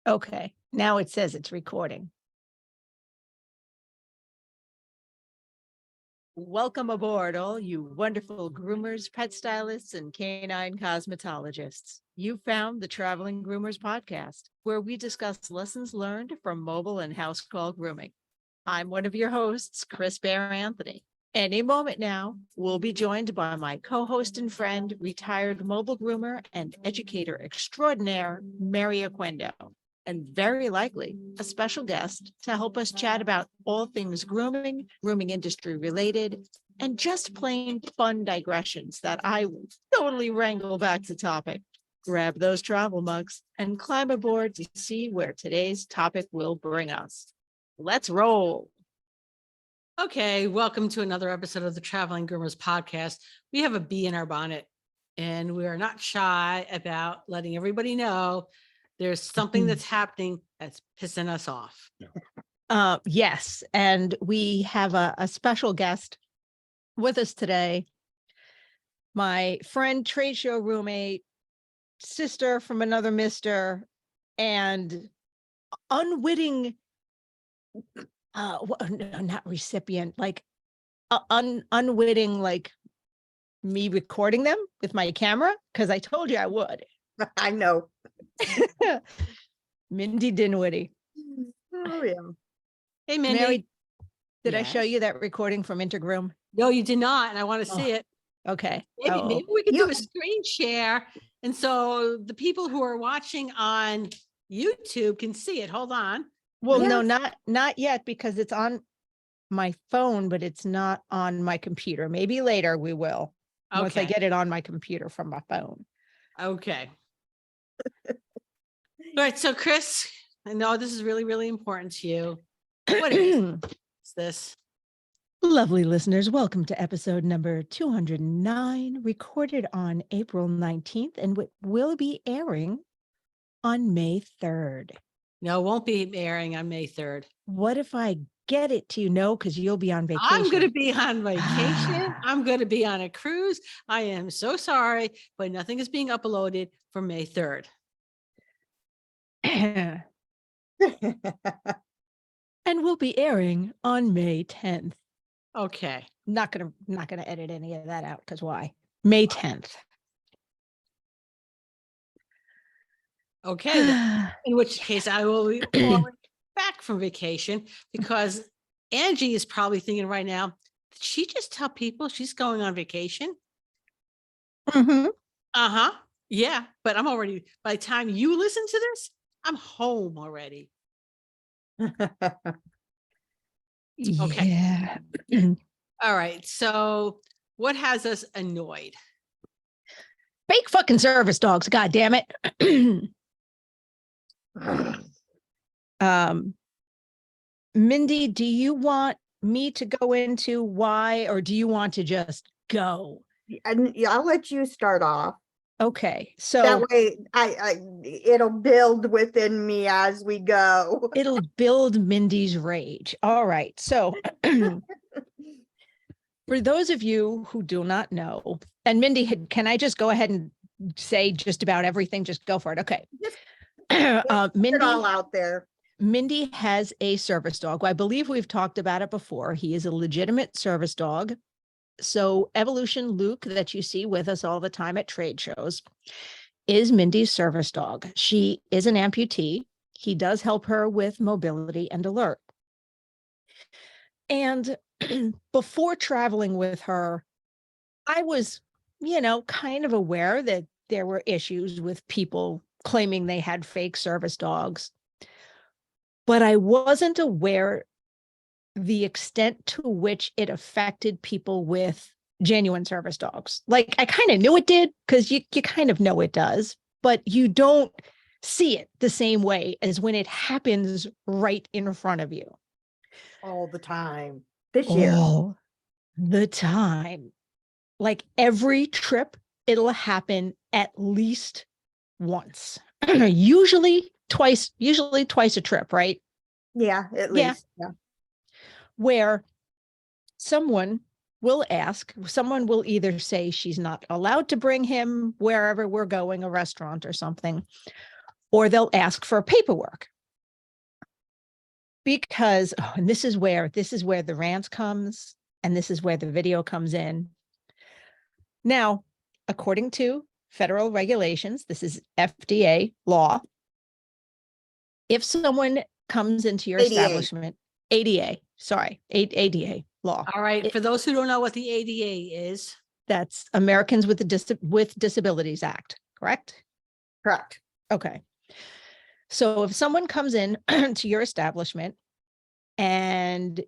Okay, now it says it's recording. Welcome aboard, all you wonderful groomers, pet stylists, and canine cosmetologists. You found the Traveling Groomers Podcast, where we discuss lessons learned from mobile and house call grooming. I'm one of your hosts, Chris Bear Anthony. Any moment now, we'll be joined by my co-host and friend, retired mobile groomer and educator extraordinaire, Mary Aquendo, and very likely a special guest to help us chat about all things grooming, grooming industry related, and just plain fun digressions that I will totally wrangle back to topic. Grab those travel mugs and climb aboard to see where today's topic will bring us. Let's roll. Okay, welcome to another episode of the Traveling Groomers Podcast. We have a bee in our bonnet, and we are not shy about letting everybody know there's something that's happening that's pissing us off. Yes, and we have a special guest with us today. My friend, trade show roommate, sister from another mister, and unwitting not recipient, like unwitting, like me recording them with my camera, because I told you I would. I know. Mindy Dinwiddie. Oh, yeah. Hey, Mindy. Mary, did I show Yes. you that recording from Intergroom? No, you did not, and I want to Oh. see it. Okay. Maybe we could do a screen share, and so the people who are watching on YouTube can see it. Hold on. Well, no, Yes. not yet, because it's on my phone, but it's not on my computer. Maybe later we will, once I Okay. get it on my computer from my phone. Okay. All right. So, Chris, I know this is really, really important to you. What is this? Lovely listeners, welcome to episode number 209, recorded on April 19th, and will be airing on May 3rd. No, it won't be airing on May 3rd. What if I get it to you? No, because you'll be on vacation. I'm going to be on vacation. I'm going to be on a cruise. I am so sorry, but nothing is being uploaded for May 3rd. And will be airing on May 10th. Okay. Not gonna edit any of that out, because why? May 10th. Okay. Then. In which case I will be calling back from vacation, because Angie is probably thinking right now, did she just tell people she's going on vacation? Mm-hmm. Uh-huh. Yeah. But I'm already, by the time you listen to this, I'm home already. Okay. Yeah. All right. So what has us annoyed? Fake fucking service dogs, god damn it. Mindy, do you want me to go into why, or do you want to just go? And I'll let you start off. Okay, That so way it'll build within me as we go. it'll build Mindy's rage. All right, so for those of you who do not know, and Mindy, can I just go ahead and say just about everything? Just go for it. Okay. Put it all Mindy, out there. Mindy has a service dog. I believe we've talked about it before. He is a legitimate service dog. So Evolution Luke, that you see with us all the time at trade shows, is Mindy's service dog. She is an amputee. He does help her with mobility and alert. And before traveling with her, I was, kind of aware that there were issues with people claiming they had fake service dogs. But I wasn't aware the extent to which it affected people with genuine service dogs. Like, I kind of knew it did, because you kind of know it does, but you don't see it the same way as when it happens right in front of you. All the time. This year. All the time. Like every trip, it'll happen at least once. Usually twice a trip, right? Yeah, at Yeah. least. Yeah. Where someone will either say she's not allowed to bring him wherever we're going, a restaurant or something, or they'll ask for paperwork. Because, and this is where the rant comes, and this is where the video comes in. Now, according to federal regulations, this is FDA law. If someone comes into your ADA. establishment, ADA law. All right. For those who don't know what the ADA is, That's Americans with Disabilities Act, correct? Correct. Okay. So if someone comes in to your establishment and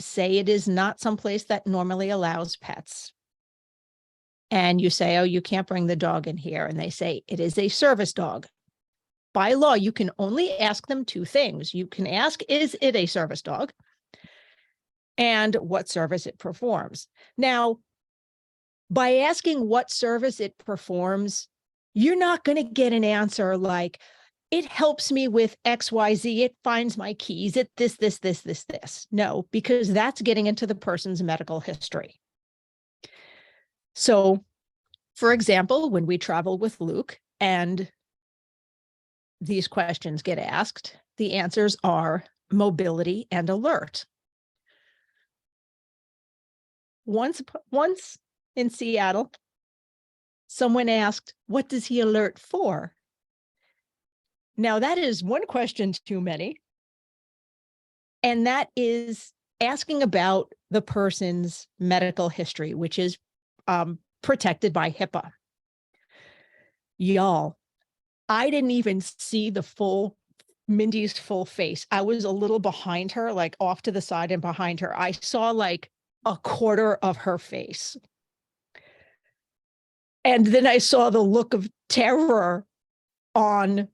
say it is not someplace that normally allows pets, and you say, oh, you can't bring the dog in here, and they say it is a service dog. By law, you can only ask them two things. You can ask, is it a service dog? And what service it performs. Now, by asking what service it performs, you're not going to get an answer like, it helps me with XYZ, it finds my keys, it this. No, because that's getting into the person's medical history. So, for example, when we travel with Luke and these questions get asked, the answers are mobility and alert. Once in Seattle, someone asked, what does he alert for? Now, that is one question too many. And that is asking about the person's medical history, which is protected by HIPAA. Y'all, I didn't even see Mindy's full face. I was a little behind her, like off to the side and behind her. I saw like a quarter of her face. And then I saw the look of terror on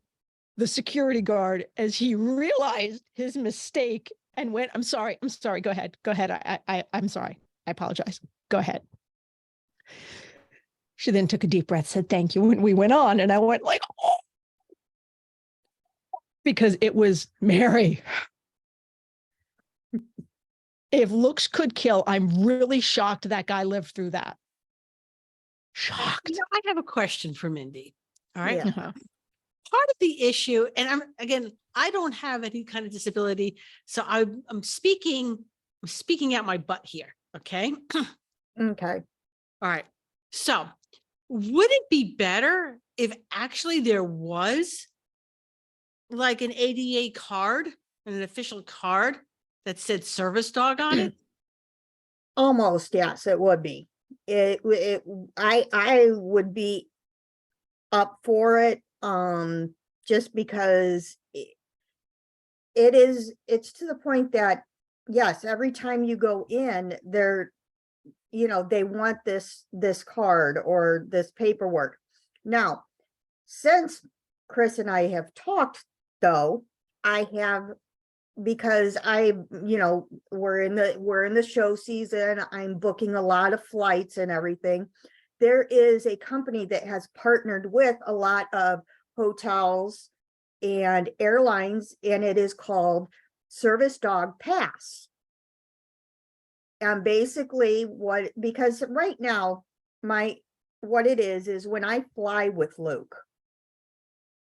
the security guard as he realized his mistake and went, I'm sorry, go ahead. I'm sorry, I apologize, go ahead. She then took a deep breath, said thank you, and we went on, and I went like, oh, because it was Mary. If looks could kill, I'm really shocked that guy lived through that. Shocked. you know, I have a question for Mindy. All right. Yeah. Uh-huh. Part of the issue, and I don't have any kind of disability, so I'm speaking out my butt here. Okay. Okay. All right. So would it be better if actually there was like an ADA card, an official card that said service dog on it? Almost, yes, it would be. I would be up for it, just because it's to the point that, yes, every time you go in, they want this card or this paperwork. Now, since Chris and I have talked, though, I have, because we're in the show season, I'm booking a lot of flights and everything. There is a company that has partnered with a lot of hotels and airlines, and it is called Service Dog Pass. And basically because right now, what it is when I fly with Luke,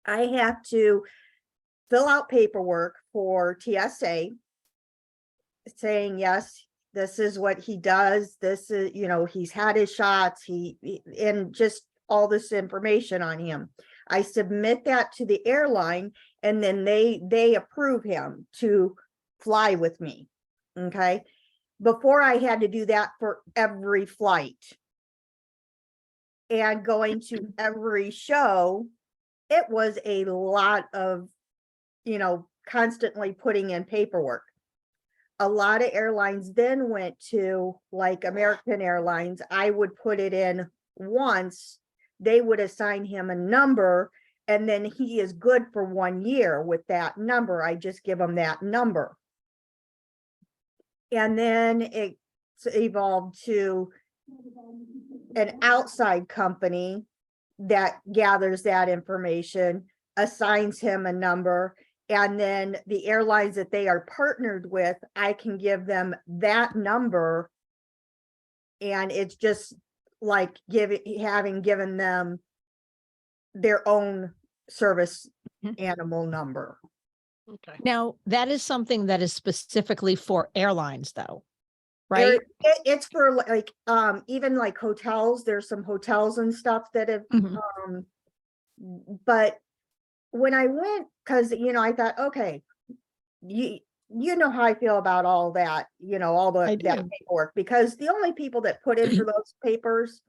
I have to fill out paperwork for TSA saying, yes, this is what he does. This is, he's had his shots, and just all this information on him. I submit that to the airline, and then they approve him to fly with me. Okay. Before, I had to do that for every flight, and going to every show, it was a lot of, constantly putting in paperwork. A lot of airlines then went to, like American Airlines, I would put it in once, they would assign him a number, and then he is good for 1 year with that number. I just give him that number. And then it's evolved to an outside company that gathers that information, assigns him a number, and then the airlines that they are partnered with, I can give them that number, and it's just like having given them their own service Mhm. animal number. Okay. Now, that is something that is specifically for airlines though, There- right? It's for like, even like hotels, there's some hotels and stuff that have, Mhm. but when I went, cause I thought, okay, you know how I feel about all that, all I that do. paperwork, because the only people that put in for those papers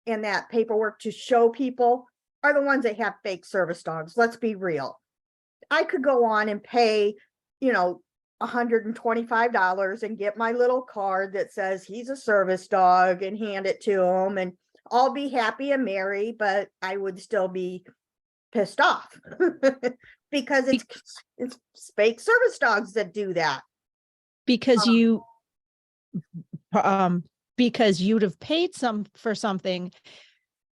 and that paperwork to show people are the ones that have fake service dogs. Let's be real. I could go on and pay, $125 and get my little card that says he's a service dog and hand it to him, and I'll be happy and merry, but I would still be pissed off because it's fake service dogs that do that. Because because you'd have paid for something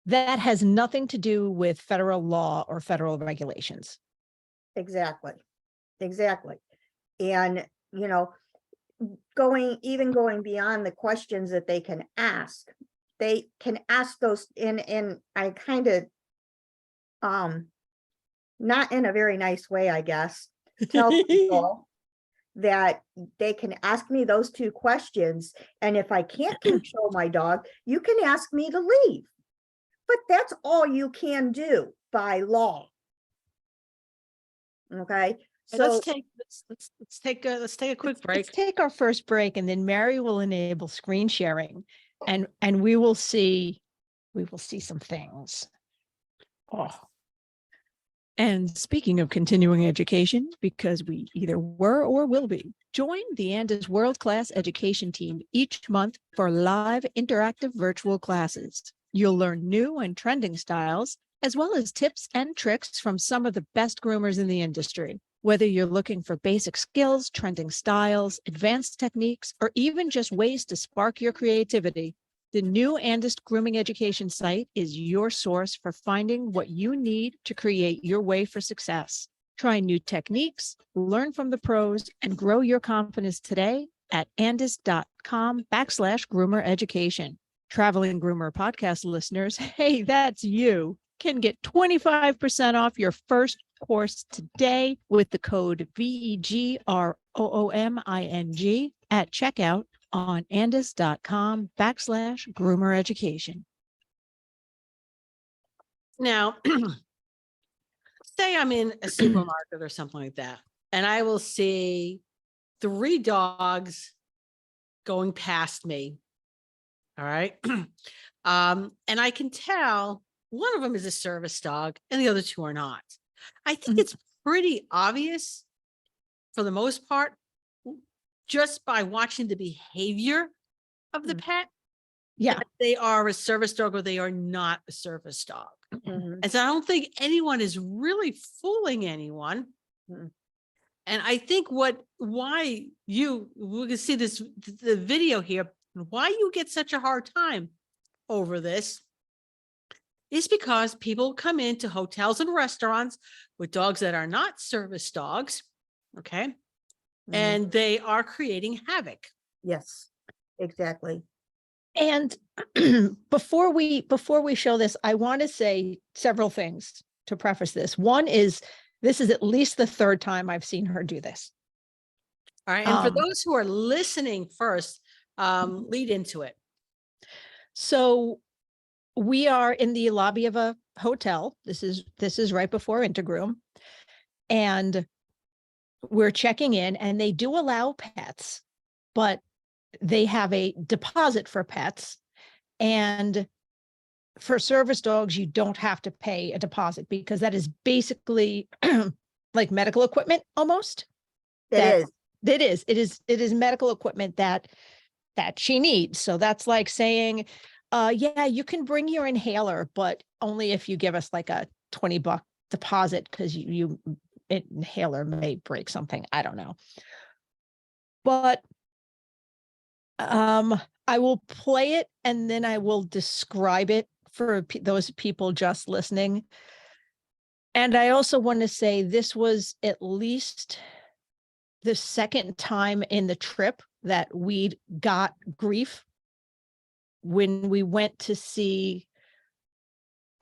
that has nothing to do with federal law or federal regulations. Exactly. And, going beyond the questions that they can ask those and I kind of, not in a very nice way, I guess, tell people that they can ask me those two questions. And if I can't control my dog, you can ask me to leave. But that's all you can do by law. Okay. So let's take a quick break. Let's take our first break, and then Mary will enable screen sharing, and we will see some things. Oh. And speaking of continuing education, because we either were or will be, join the Andis world-class education team each month for live interactive virtual classes. You'll learn new and trending styles, as well as tips and tricks from some of the best groomers in the industry. Whether you're looking for basic skills, trending styles, advanced techniques, or even just ways to spark your creativity, the new Andis grooming education site is your source for finding what you need to create your way for success. Try new techniques, learn from the pros, and grow your confidence today at andis.com/groomer education. Traveling Groomer podcast listeners, hey, that's you, can get 25% off your first course today with the code VEGROOMING at checkout on andis.com/groomer education. Now, say I'm in a supermarket or something like that, and I will see 3 dogs going past me. All right. And I can tell one of them is a service dog and the other 2 are not. I think it's pretty obvious for the most part, just by watching the behavior of the pet, Yeah. that they are a service dog or they are not a service dog. mhm, And so I don't think anyone is really fooling anyone. Mhm. And I think we can see the video here, why you get such a hard time over this is because people come into hotels and restaurants with dogs that are not service dogs. Okay. mhm. And they are creating havoc. Yes, exactly. And before we show this, I want to say several things to preface this. One is, this is at least the 3rd time I've seen her do this. All right. And for Um, those who are listening first, lead into it. So we are in the lobby of a hotel. This is right before Intergroom, and we're checking in, and they do allow pets, but they have a deposit for pets, and for service dogs, you don't have to pay a deposit because that is basically like medical equipment almost. It is. It is medical equipment that she needs. So that's like saying, yeah, you can bring your inhaler, but only if you give us like a $20 deposit, because inhaler may break something. I don't know. But I will play it and then I will describe it for those people just listening. And I also want to say this was at least the 2nd time in the trip that we got grief when we went to see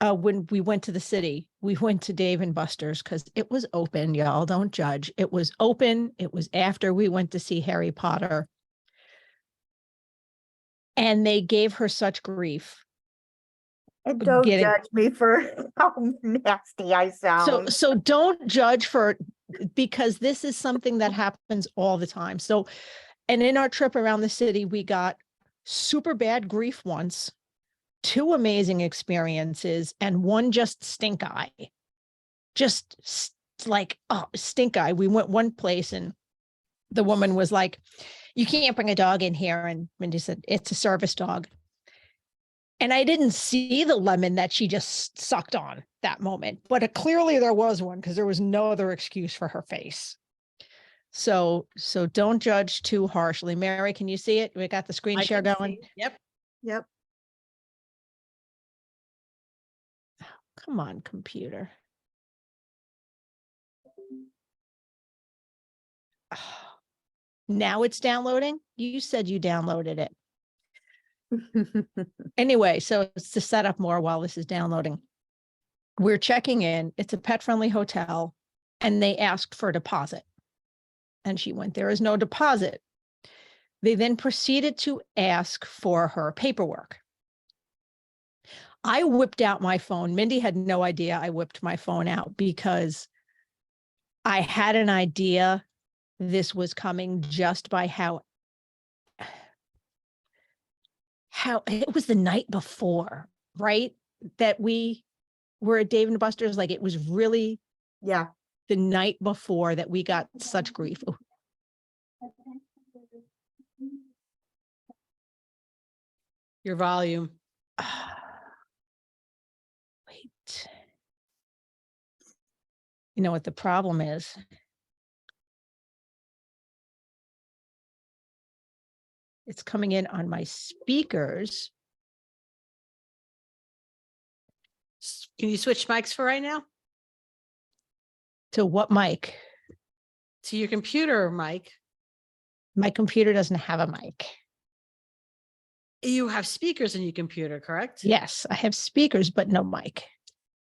when we went to the city, we went to Dave and Buster's because it was open. Y'all don't judge. It was open. It was after we went to see Harry Potter. And they gave her such grief. And don't getting- judge me for how nasty I sound. So don't judge for, because this is something that happens all the time. So, and in our trip around the city, we got super bad grief once, 2 amazing experiences, and 1 just stink eye. Just like, oh, stink eye. We went one place and the woman was like, you can't bring a dog in here. And Mindy said, it's a service dog. And I didn't see the lemon that she just sucked on that moment, but clearly there was one because there was no other excuse for her face. So don't judge too harshly. Mary, can you see it? We got the screen I share can going. see- Yep. Yep. Come on, computer. Now it's downloading. You said you downloaded it. Anyway, so it's to set up more while this is downloading. We're checking in. It's a pet-friendly hotel, and they asked for a deposit. And she went, there is no deposit. They then proceeded to ask for her paperwork. I whipped out my phone. Mindy had no idea I whipped my phone out because I had an idea this was coming just by how it was the night before, right? That we were at Dave and Buster's. Like, it was really Yeah. the night before that we got such grief. Oh. Your volume. Wait. You know what the problem is? It's coming in on my speakers. Can you switch mics for right now? To what mic? To your computer mic. My computer doesn't have a mic. You have speakers in your computer, correct? Yes, I have speakers, but no mic.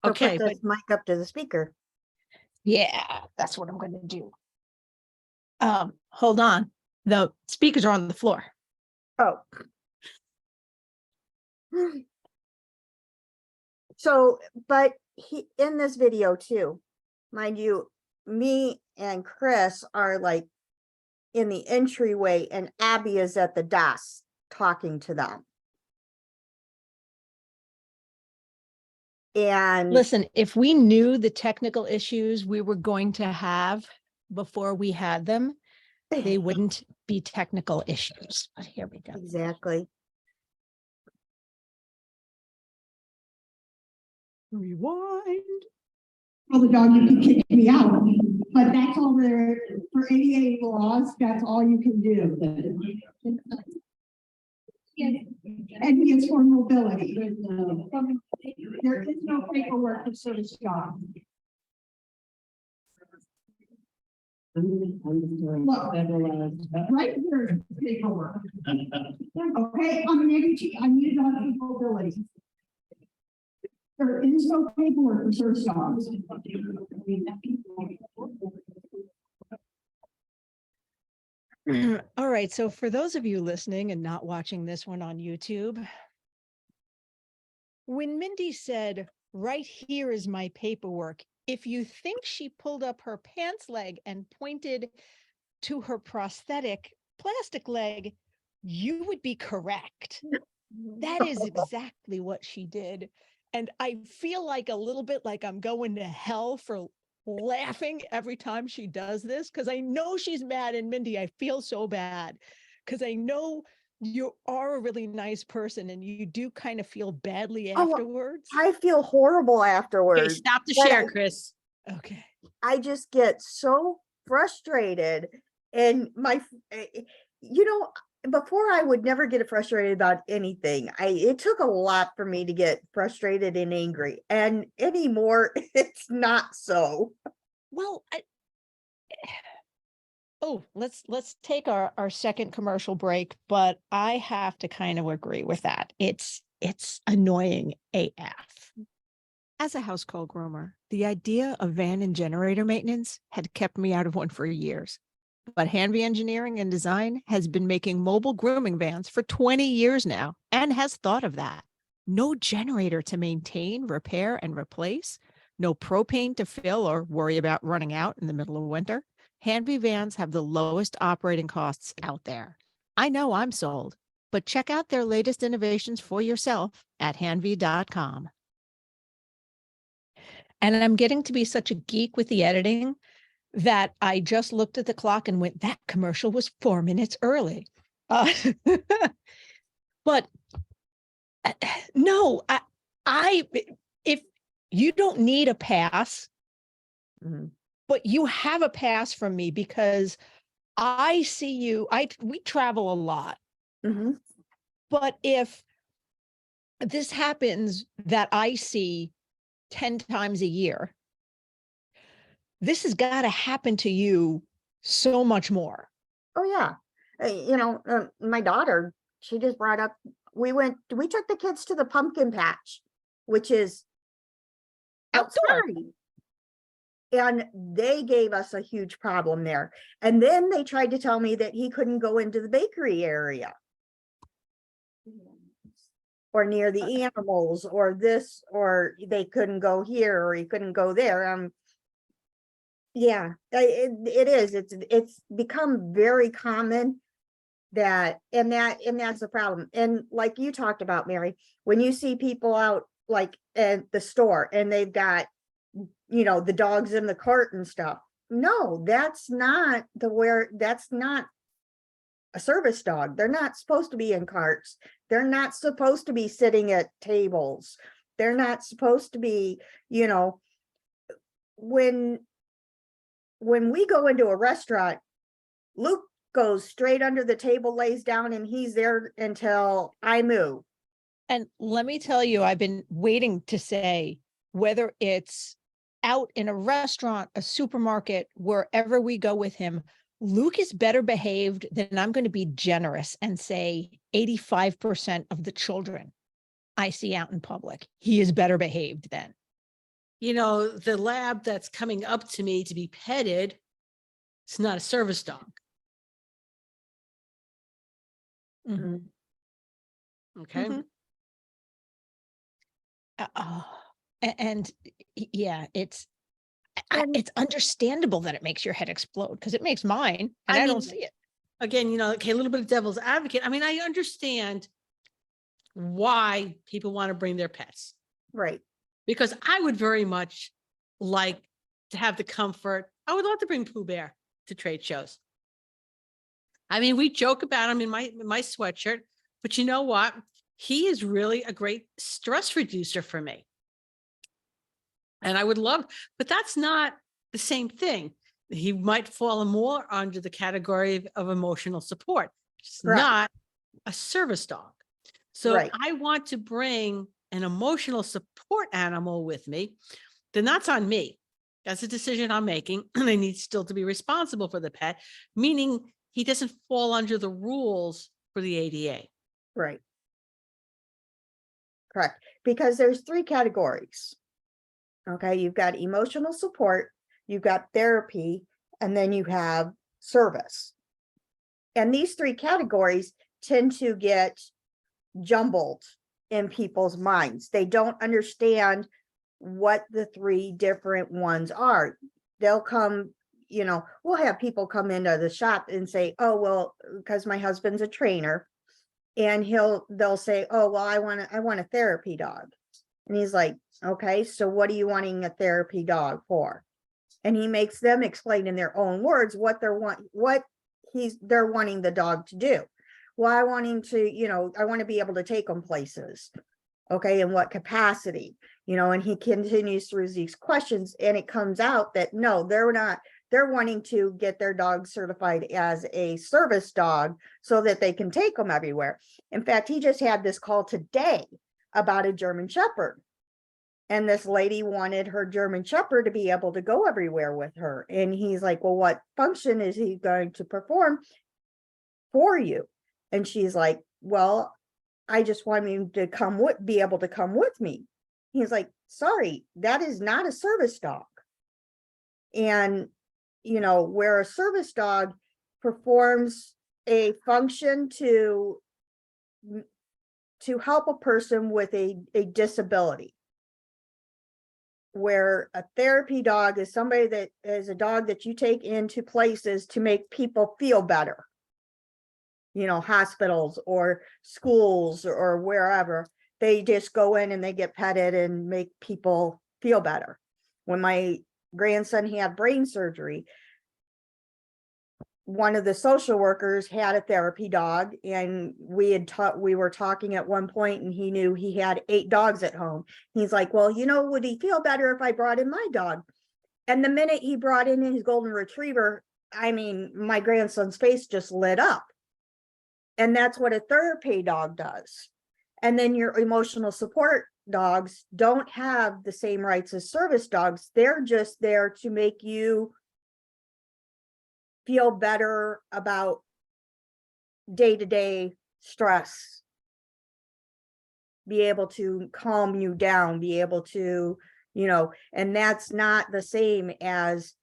So Okay, put but this mic up to the speaker. Yeah, that's what I'm going to do. Hold on. The speakers are on the floor. Oh. So, but in this video too, mind you, me and Chris are like in the entryway and Abby is at the desk talking to them. And Listen, if we knew the technical issues we were going to have before we had them, they wouldn't be technical issues. But here we go. exactly. Rewind. Tell the dog you can kick me out, but that's all there for ADA laws. That's all you can do. And he is for mobility. There is no paperwork for service dog. Look, right here is paperwork. Okay, I'm an amputee. I need a dog with mobility. There is no paperwork for service dogs. All right. So for those of you listening and not watching this one on YouTube, when Mindy said, right here is my paperwork, if you think she pulled up her pants leg and pointed to her prosthetic plastic leg, you would be correct. That is exactly what she did. And I feel like a little bit like I'm going to hell for laughing every time she does this, because I know she's mad. And Mindy, I feel so bad because I know you are a really nice person and you do kind of feel badly afterwards. I feel horrible afterwards. okay, stop the But share, Chris. Okay. I just get so frustrated and before I would never get frustrated about anything. It took a lot for me to get frustrated and angry, and anymore it's not so. Well, let's take our second commercial break, but I have to kind of agree with that. It's annoying AF. As a household groomer, the idea of van and generator maintenance had kept me out of one for years. But Hanvey Engineering and Design has been making mobile grooming vans for 20 years now and has thought of that. No generator to maintain, repair, and replace. No propane to fill or worry about running out in the middle of winter. Hanvey vans have the lowest operating costs out there. I know I'm sold, but check out their latest innovations for yourself at hanvey.com. And I'm getting to be such a geek with the editing that I just looked at the clock and went, that commercial was 4 minutes early. But no, if you don't need a pass, Mhm. but you have a pass from me because I see you, we travel a lot. Mhm. But if this happens that I see 10 times a year, this has got to happen to you so much more. Oh, yeah. My daughter, she just brought up, we took the kids to the pumpkin patch, which is Outdoor. outside. And they gave us a huge problem there. And then they tried to tell me that he couldn't go into the bakery area or near the animals or this, or they couldn't go here or he couldn't go there. Yeah, it is. It's become very common and that's the problem. And like you talked about, Mary, when you see people out like at the store and they've got, the dogs in the cart and stuff. No, that's not a service dog. They're not supposed to be in carts. They're not supposed to be sitting at tables. They're not supposed to be, when we go into a restaurant, Luke goes straight under the table, lays down, and he's there until I move. And let me tell you, I've been waiting to say whether it's out in a restaurant, a supermarket, wherever we go with him, Luke is better behaved than, I'm going to be generous and say 85% of the children I see out in public. He is better behaved than. The lab that's coming up to me to be petted, it's not a service dog. Mhm. Okay. Mhm. And yeah, it's understandable that it makes your head explode because it makes mine, and I don't see it. Again, okay, a little bit of devil's advocate. I mean, I understand why people want to bring their pets, Right. because I would very much like to have the comfort. I would love to bring Pooh Bear to trade shows. I mean, we joke about him in my sweatshirt, but you know what? He is really a great stress reducer for me. And I would love, but that's not the same thing. He might fall more under the category of emotional support. It's Correct. not a service dog. So Right. I want to bring an emotional support animal with me, then that's on me. That's a decision I'm making. And I need still to be responsible for the pet, meaning he doesn't fall under the rules for the ADA. Right. Correct. Because there's 3 categories. Okay, you've got emotional support, you've got therapy, and then you have service. And these 3 categories tend to get jumbled in people's minds. They don't understand what the 3 different ones are. They'll come, we'll have people come into the shop and say, oh, well, because my husband's a trainer, and they'll say, oh, well, I want a therapy dog. And he's like, okay, so what are you wanting a therapy dog for? And he makes them explain in their own words what they're wanting the dog to do. Well, I want him to, I want to be able to take him places. Okay, in what capacity? And he continues through these questions, and it comes out that no, they're wanting to get their dog certified as a service dog so that they can take them everywhere. In fact, he just had this call today about a German Shepherd. And this lady wanted her German Shepherd to be able to go everywhere with her. And he's like, well, what function is he going to perform for you? And she's like, well, I just want him to be able to come with me. He's like, sorry, that is not a service dog. And, you know, where a service dog performs a function to help a person with a disability. Where a therapy dog is somebody that is a dog that you take into places to make people feel better. You know, hospitals or schools or wherever, they just go in and they get petted and make people feel better. When my grandson had brain surgery, one of the social workers had a therapy dog, and we were talking at one point, and he knew he had 8 dogs at home. He's like, well, you know, would he feel better if I brought in my dog? And the minute he brought in his golden retriever, I mean, my grandson's face just lit up. And that's what a therapy dog does. And then your emotional support dogs don't have the same rights as service dogs. They're just there to make you feel better about day-to-day stress, be able to calm you down, be able to, you know, and that's not the same as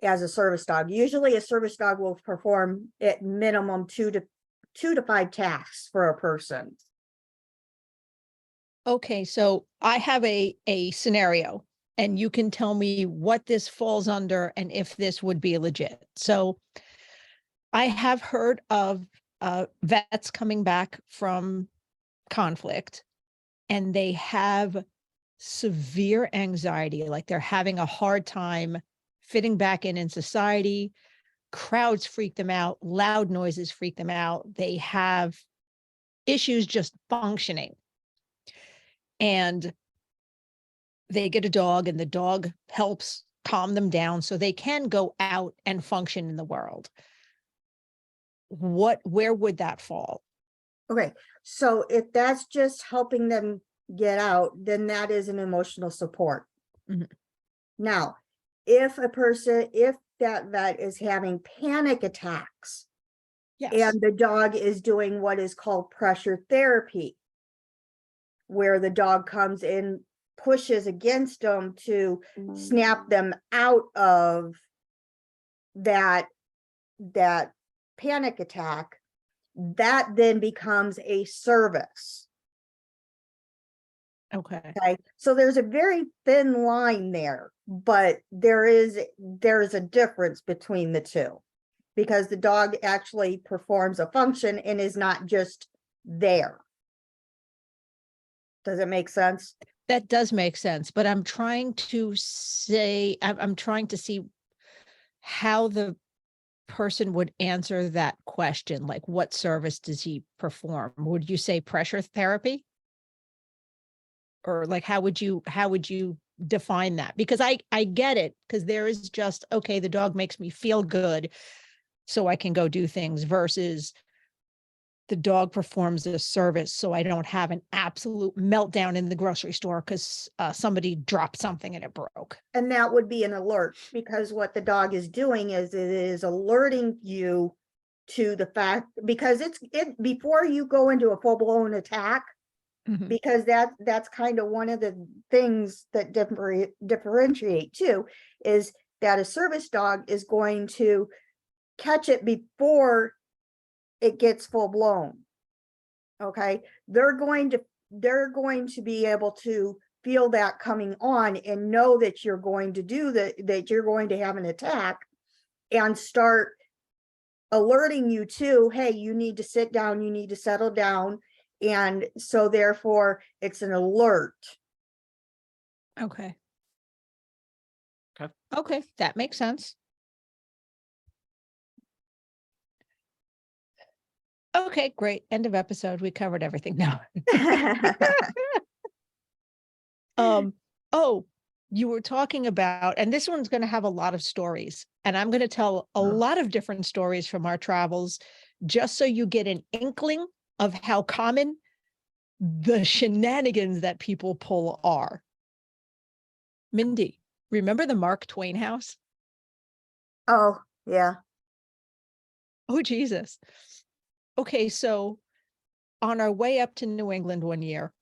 a service dog. Usually a service dog will perform at minimum 2 to 5 tasks for a person. Okay, so I have a scenario, and you can tell me what this falls under and if this would be legit. So I have heard of vets coming back from conflict, and they have severe anxiety, like they're having a hard time fitting back in society. Crowds freak them out, loud noises freak them out. They have issues just functioning. And they get a dog, and the dog helps calm them down so they can go out and function in the world. Where would that fall? Okay, so if that's just helping them get out, then that is an emotional support. Mhm. Now, if that vet is having panic attacks, Yes. and the dog is doing what is called pressure therapy, where the dog comes in, pushes against them to snap them out of that panic attack, that then becomes a service. Okay. Okay, so there's a very thin line there, but there's a difference between the two, because the dog actually performs a function and is not just there. Does it make sense? That does make sense, but I'm trying to say, I'm trying to see how the person would answer that question. Like, what service does he perform? Would you say pressure therapy? Or like, how would you define that? Because I get it, because there is just, okay, the dog makes me feel good, so I can go do things, versus the dog performs a service so I don't have an absolute meltdown in the grocery store because somebody dropped something and it broke. And that would be an alert, because what the dog is doing is it is alerting you to the fact, because it before you go into a full-blown attack, Mhm. because that's kind of one of the things that differentiate too, is that a service dog is going to catch it before it gets full blown. Okay, they're going to be able to feel that coming on and know that you're going to do that you're going to have an attack, and start alerting you to, hey, you need to sit down, you need to settle down. And so therefore it's an alert. Okay. Okay. Okay, that makes sense. Okay, great. End of episode. We covered everything now. Oh, you were talking about, and this one's going to have a lot of stories, and I'm going to tell a lot of different stories from our travels, just so you get an inkling of how common the shenanigans that people pull are. Mindy, remember the Mark Twain house? Oh, yeah. Oh, Jesus. Okay, so on our way up to New England one year,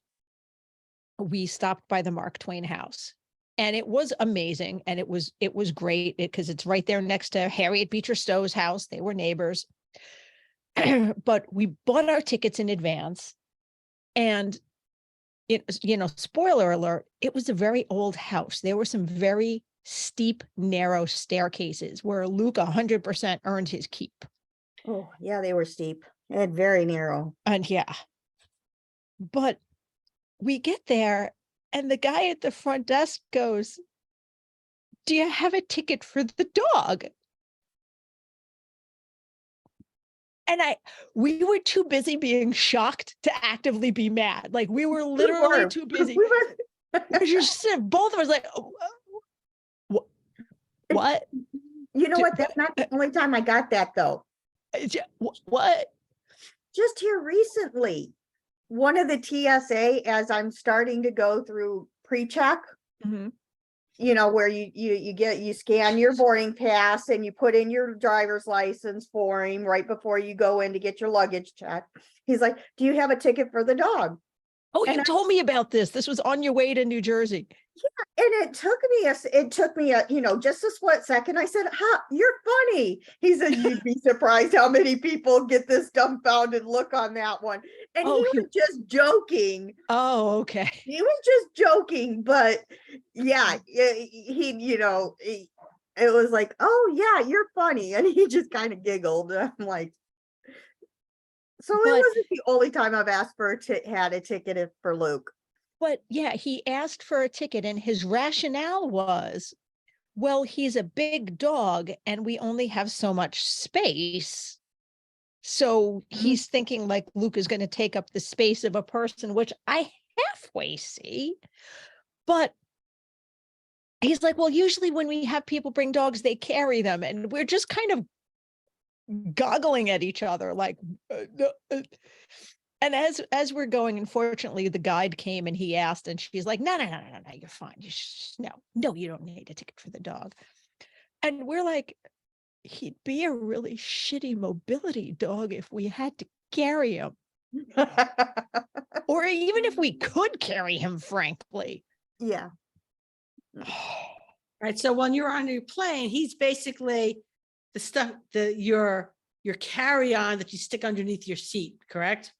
we stopped by the Mark Twain house. And it was amazing. And it was great because it's right there next to Harriet Beecher Stowe's house. They were neighbors. But we bought our tickets in advance. And spoiler alert, it was a very old house. There were some very steep, narrow staircases where Luke 100% earned his keep. Oh, yeah, they were steep and very narrow. And yeah, but we get there and the guy at the front desk goes, "Do you have a ticket for the dog?" And we were too busy being shocked to actively be mad. Like we were literally too busy. We're just both of us like, what? You know what? That's not the only time I got that though. What? Just here recently, one of the TSA, as I'm starting to go through pre-check, where you scan your boarding pass and you put in your driver's license for him right before you go in to get your luggage checked. He's like, "Do you have a ticket for the dog?" Oh, you told me about this. This was on your way to New Jersey. Yeah, and it took me a just a split second. I said, "Huh, you're funny." He said, "You'd be surprised how many people get this dumbfounded look on that one." And he was just joking. Oh, okay. He was just joking, but yeah, it was like, "Oh yeah, you're funny," and he just kind of giggled. I'm like, so it wasn't the only time I've asked for had a ticket for Luke. But yeah, he asked for a ticket and his rationale was, well, he's a big dog and we only have so much space. So he's thinking like Luke is going to take up the space of a person, which I halfway see. But he's like, well, usually when we have people bring dogs, they carry them. And we're just kind of goggling at each other like, and as we're going, unfortunately, the guide came and he asked, and she's like, no, you're fine. No, you don't need a ticket for the dog. And we're like, he'd be a really shitty mobility dog if we had to carry him. Or even if we could carry him, frankly. Yeah. Right. So when you're on your plane, he's basically the stuff your carry-on that you stick underneath your seat, correct?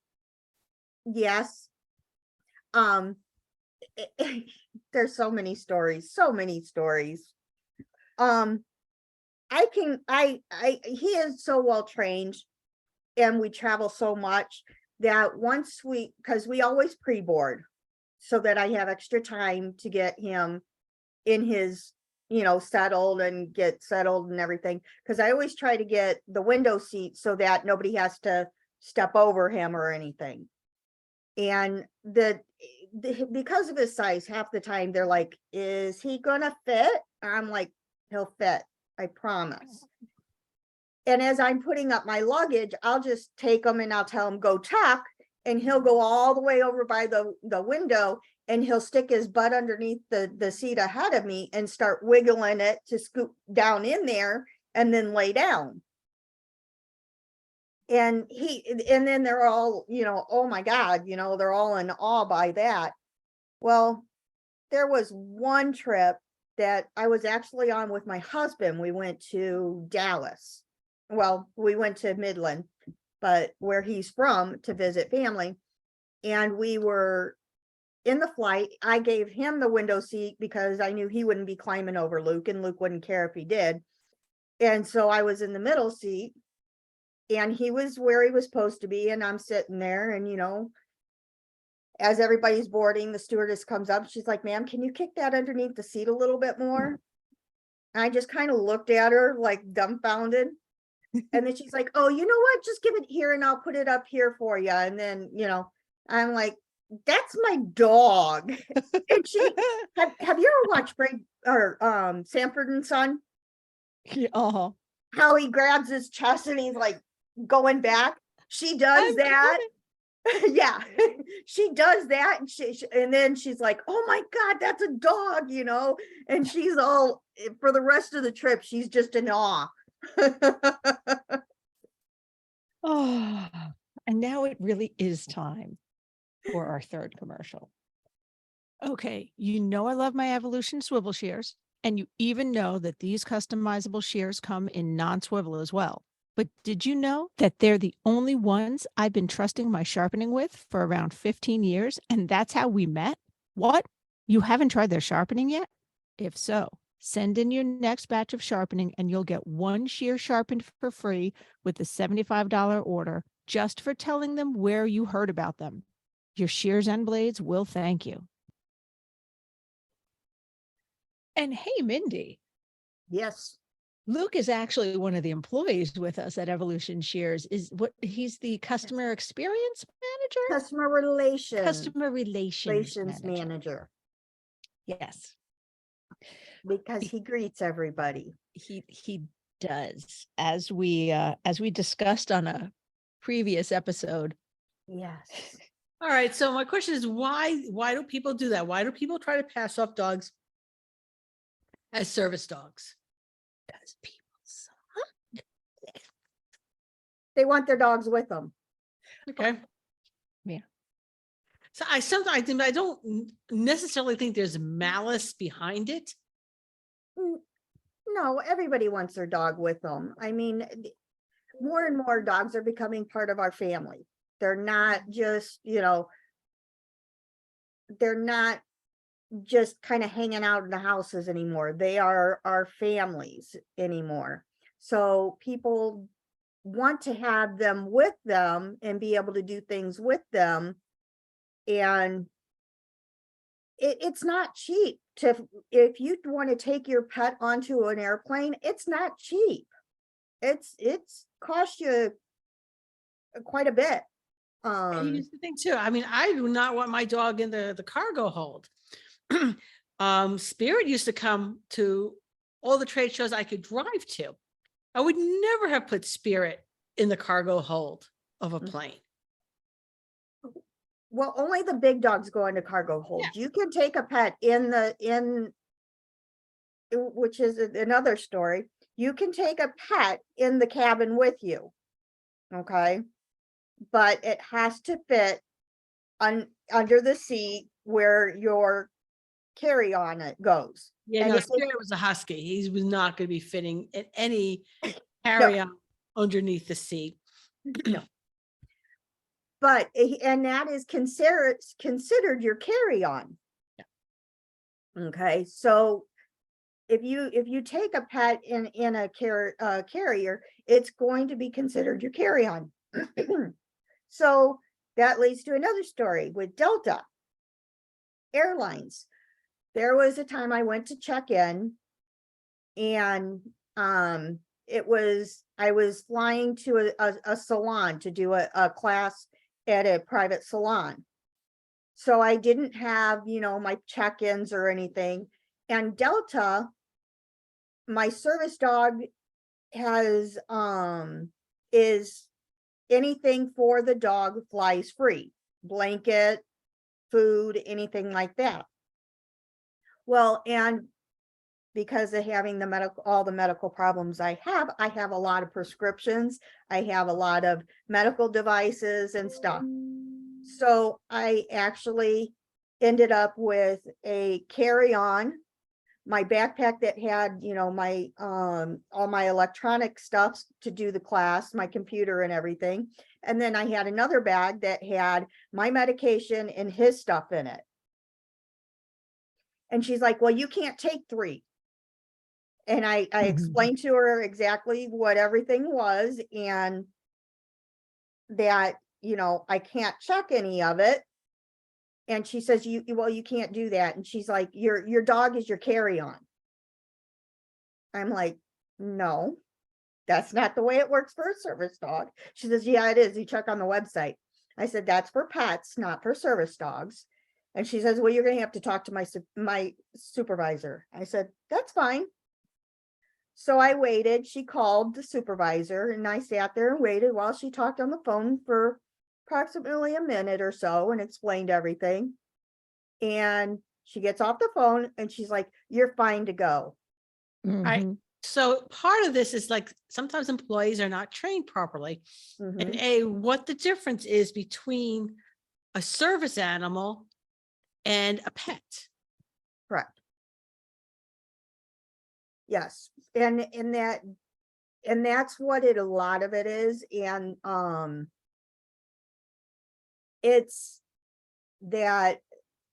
Yes. There's so many stories. He is so well trained and we travel so much that because we always pre-board so that I have extra time to get him in his, settled and everything. Because I always try to get the window seat so that nobody has to step over him or anything. And because of his size, half the time they're like, "Is he gonna fit?" I'm like, "He'll fit, I promise." And as I'm putting up my luggage, I'll just take him and I'll tell him, "Go tuck," and he'll go all the way over by the window and he'll stick his butt underneath the seat ahead of me and start wiggling it to scoop down in there and then lay down. And then they're all, "Oh my God," they're all in awe by that. Well, there was one trip that I was actually on with my husband. We went to Dallas. Well, we went to Midland, but where he's from to visit family. And we were in the flight. I gave him the window seat because I knew he wouldn't be climbing over Luke and Luke wouldn't care if he did. And so I was in the middle seat. And he was where he was supposed to be. And I'm sitting there and, as everybody's boarding, the stewardess comes up. She's like, "Ma'am, can you kick that underneath the seat a little bit more?" And I just kind of looked at her like dumbfounded. And then she's like, "Oh, you know what? Just give it here and I'll put it up here for you." And then, I'm like, "That's my dog." And have you ever watched Sanford and Son? Uh-huh. How he grabs his chest and he's like going back. She does that. Yeah, she does that. And then she's like, "Oh my God, that's a dog," and she's all, for the rest of the trip, she's just in awe. Oh, and now it really is time for our third commercial. Okay, you know I love my Evolution swivel shears, and you even know that these customizable shears come in non-swivel as well. But did you know that they're the only ones I've been trusting my sharpening with for around 15 years, and that's how we met? What? You haven't tried their sharpening yet? If so, send in your next batch of sharpening and you'll get one shear sharpened for free with a $75 order just for telling them where you heard about them. Your shears and blades will thank you. And hey, Mindy, Yes, Luke is actually one of the employees with us at Evolution Shears. Is what he's the customer experience manager, customer customer relations relations manager. manager, Yes, because he greets everybody. he does. As we discussed on a previous episode. Yes. All right. So my question is, why do people do that? Why do people try to pass off dogs as service dogs? Because people suck. They want their dogs with them. Okay. Yeah. So I don't necessarily think there's malice behind it. No, everybody wants their dog with them. I mean, more and more dogs are becoming part of our family. They're not just, they're not just kind of hanging out in the houses anymore. They are our families anymore. So people want to have them with them and be able to do things with them. And it's not cheap if you want to take your pet onto an airplane, it's not cheap. It's cost you quite a bit. And here's the thing too. I mean, I do not want my dog in the cargo hold. Spirit used to come to all the trade shows I could drive to. I would never have put Spirit in the cargo hold of a plane. Well, only the big dogs go into cargo holds. You can take a pet which is another story. You can take a pet in the cabin with you. Okay. But it has to fit under the seat where your carry-on it goes. Yeah, And no, if it- Spirit was a husky. He was not going to be fitting in any carry-on underneath the seat. No. But and that is considered your carry-on. Okay, so if you take a pet in a carrier, it's going to be considered your carry-on. So that leads to another story with Delta Airlines. There was a time I went to check in, and I was flying to a salon to do a class at a private salon. So I didn't have, my check-ins or anything. And Delta, my service dog has, is anything for the dog flies free, blanket, food, anything like that. Well, and because of having all the medical problems I have a lot of prescriptions. I have a lot of medical devices and stuff. So I actually ended up with a carry-on, my backpack that had, my all my electronic stuff to do the class, my computer and everything. And then I had another bag that had my medication and his stuff in it. And she's like, well, you can't take 3. And I explained to her exactly what everything was, and that, I can't check any of it. And she says, you can't do that. And she's like, your dog is your carry-on. I'm like, no, that's not the way it works for a service dog. She says, yeah, it is. You check on the website. I said, that's for pets, not for service dogs. And she says, well, you're going to have to talk to my supervisor. I said, that's fine. So I waited. She called the supervisor, and I sat there and waited while she talked on the phone for approximately a minute or so and explained everything. And she gets off the phone and she's like, you're fine to go. So part of this is like sometimes employees are not trained properly. And what the difference is between a service animal and a pet. Correct. Yes, and that's what a lot of it is, and it's that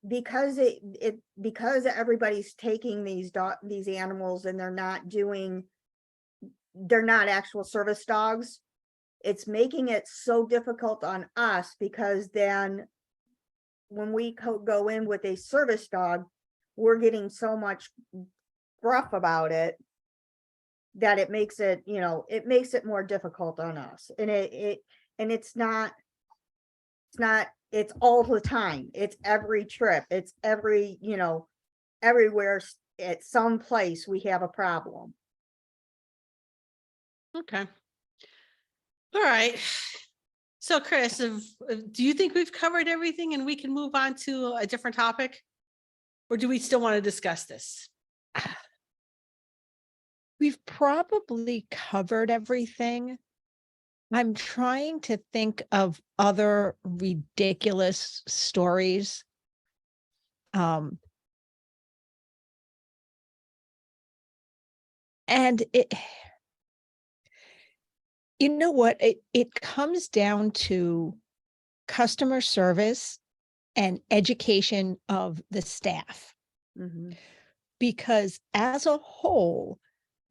because because everybody's taking these animals and they're not actual service dogs, it's making it so difficult on us, because then when we go in with a service dog, we're getting so much gruff about it that it makes it, it makes it more difficult on us. And it's not, it's all the time. It's every trip. It's every, everywhere at some place we have a problem. Okay. All right. So Chris, do you think we've covered everything and we can move on to a different topic? Or do we still want to discuss this? We've probably covered everything. I'm trying to think of other ridiculous stories. And you know what? It comes down to customer service and education of the staff. Mhm. Because as a whole,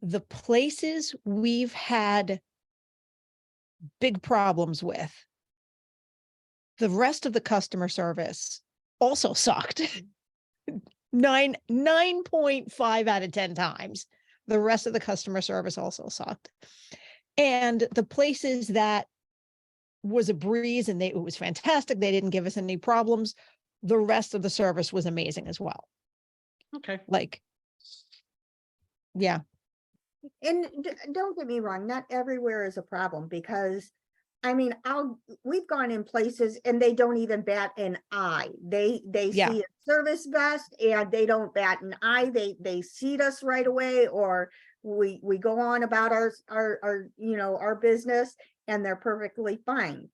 the places we've had big problems with, the rest of the customer service also sucked. 9.5 out of 10 times. The rest of the customer service also sucked. And the places that was a breeze and it was fantastic, they didn't give us any problems, the rest of the service was amazing as well. Okay. Like, yeah. And don't get me wrong, not everywhere is a problem, because I mean, we've gone in places and they don't even bat an eye. They Yeah. see a service vest and they don't bat an eye. They seat us right away, or we go on about our business, and they're perfectly fine.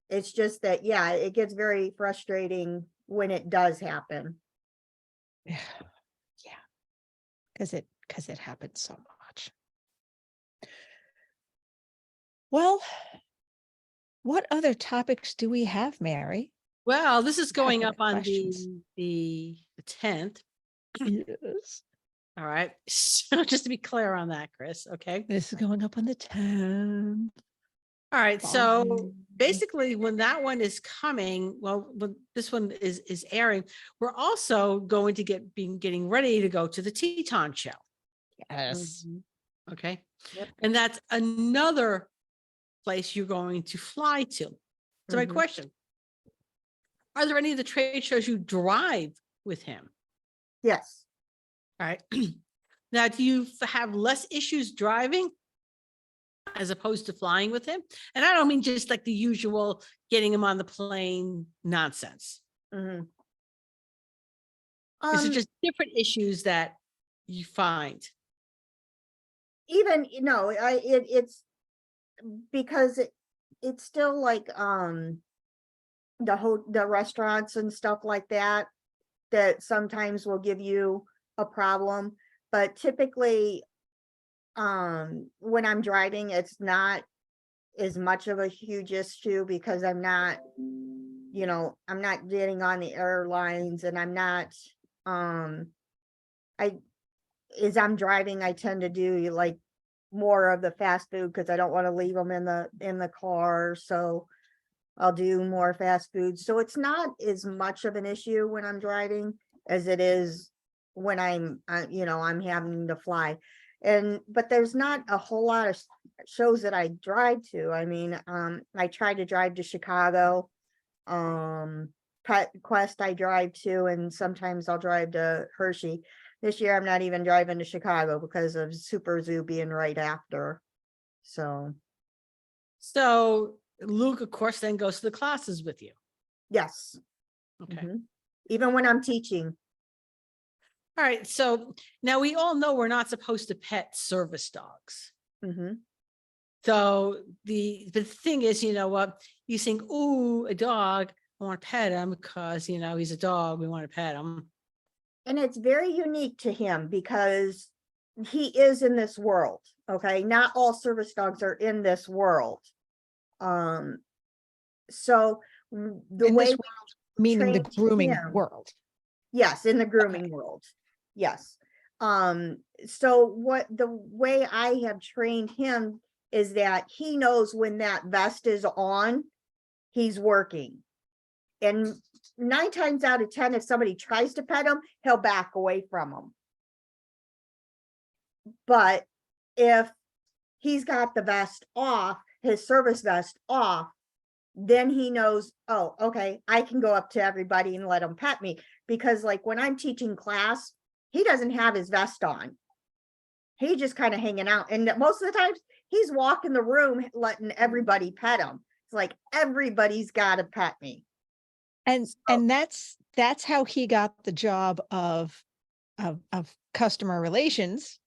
It's just that, yeah, it gets very frustrating when it does happen. Yeah. Because it happens so much. Well, what other topics do we have, Mary? Well, this is going Couple up of on questions. the 10th. Yes. All right. So just to be clear on that, Chris. Okay. This is going up on the 10th. All right. So Fine. basically, when that one is coming, well, when this one is airing, we're also going to getting ready to go to the Teton show. Yes. Mhm. Okay. Yep. And that's another place you're going to fly to. So my Mhm. question, are there any of the trade shows you drive with him? Yes. All right. Now, do you have less issues driving as opposed to flying with him? And I don't mean just like the usual getting him on the plane nonsense. Mhm. Is it just different issues that you find? Even, it's because it's still like the restaurants and stuff like that sometimes will give you a problem, but typically when I'm driving, it's not as much of a huge issue, because I'm not getting on the airlines, and I'm not as I'm driving, I tend to do like more of the fast food, because I don't want to leave them in the car, so I'll do more fast food. So it's not as much of an issue when I'm driving as it is when I'm having to fly. But there's not a whole lot of shows that I drive to. I mean, I try to drive to Chicago, Quest I drive to, and sometimes I'll drive to Hershey. This year I'm not even driving to Chicago because of Super Zoo being right after. So Luke, of course, then goes to the classes with you. yes. Okay. Mhm. Even when I'm teaching. All right. So now we all know we're not supposed to pet service dogs. Mhm. So the thing is, you know what, you think, ooh, a dog, I want to pet him because, you know, he's a dog. We want to pet him. And it's very unique to him because he is in this world. Okay. Not all service dogs are in this world. So the In way this world, meaning the trained grooming him- world. yes, in the grooming world. Yes. So what the way I have trained him is that he knows when that vest is on, he's working. And 9 times out of 10, if somebody tries to pet him, he'll back away from them. But if he's got the vest off, his service vest off, then he knows, oh, okay, I can go up to everybody and let them pet me. Because like when I'm teaching class, he doesn't have his vest on. He just kind of hanging out. And most of the times he's walking the room, letting everybody pet him. It's like, everybody's got to pet me. And that's how he got the job of customer relations,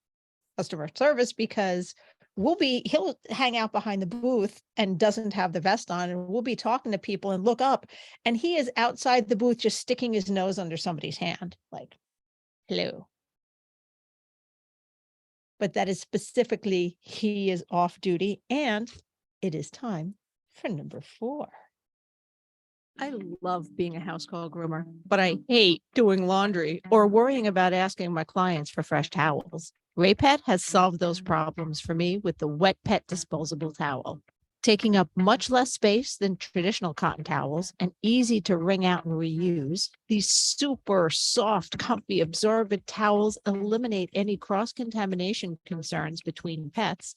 customer service, because he'll hang out behind the booth and doesn't have the vest on, and we'll be talking to people and look up, and he is outside the booth just sticking his nose under somebody's hand, like, hello. But that is specifically, he is off duty, and it is time for number 4. I love being a house call groomer, but I hate doing laundry or worrying about asking my clients for fresh towels. Raypet has solved those problems for me with the Wet Pet disposable towel, taking up much less space than traditional cotton towels and easy to wring out and reuse. These super soft, comfy, absorbent towels eliminate any cross-contamination concerns between pets.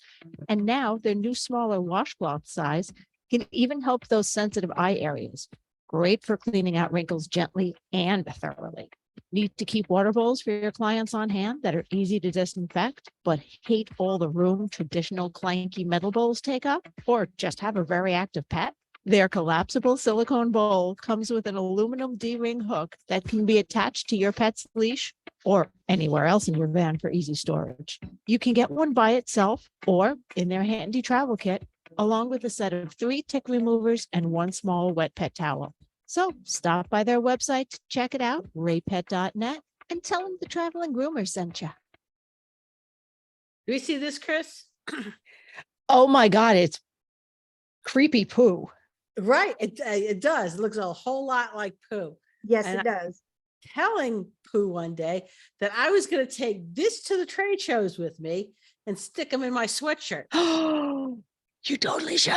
And now their new smaller washcloth size can even help those sensitive eye areas. Great for cleaning out wrinkles gently and thoroughly. Need to keep water bowls for your clients on hand that are easy to disinfect, but hate all the room traditional clanky metal bowls take up? Or just have a very active pet? Their collapsible silicone bowl comes with an aluminum D-ring hook that can be attached to your pet's leash or anywhere else in your van for easy storage. You can get one by itself or in their handy travel kit, along with a set of 3 tick removers and 1 small wet pet towel. So stop by their website to check it out, raypet.net, and tell them the Traveling Groomer sent you. Do we see this, Chris? Oh my God, it's creepy poo. Right. It does. It looks a whole lot like poo. Yes, And it does. Telling Pooh one day that I was going to take this to the trade shows with me and stick them in my sweatshirt. Oh, you totally should.